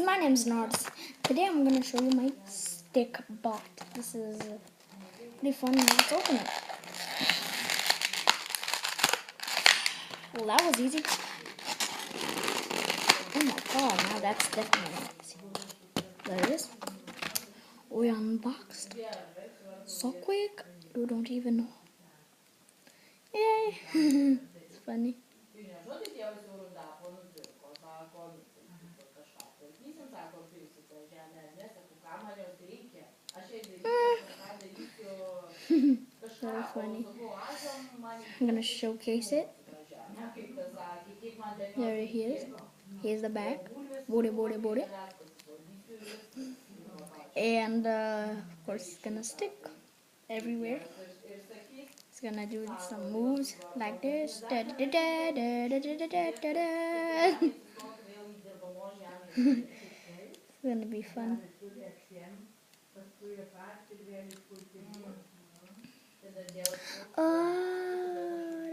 my name's Nards. Today I'm gonna show you my Stikbot. This is pretty fun. Let's open it. Well, that was easy. Oh my god, now that's definitely easy. There it is. We unboxed. So quick, you don't even know. Yay! It's funny. So funny. I'm gonna showcase it. There he is. Here's the back. Booty. And of course it's gonna stick everywhere. It's gonna do some moves like this. It's gonna be fun.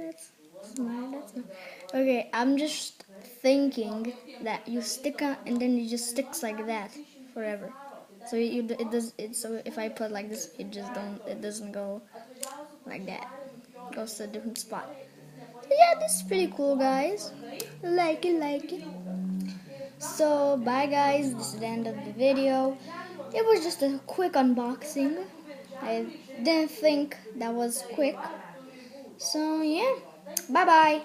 That's smart. Okay, I'm just thinking that you stick on and then it just sticks like that forever. So so if I put like this, it doesn't go like that. It goes to a different spot. Yeah, this is pretty cool, guys. Like it. So bye guys, this is the end of the video. It was just a quick unboxing. I didn't think that was quick. So yeah, bye bye.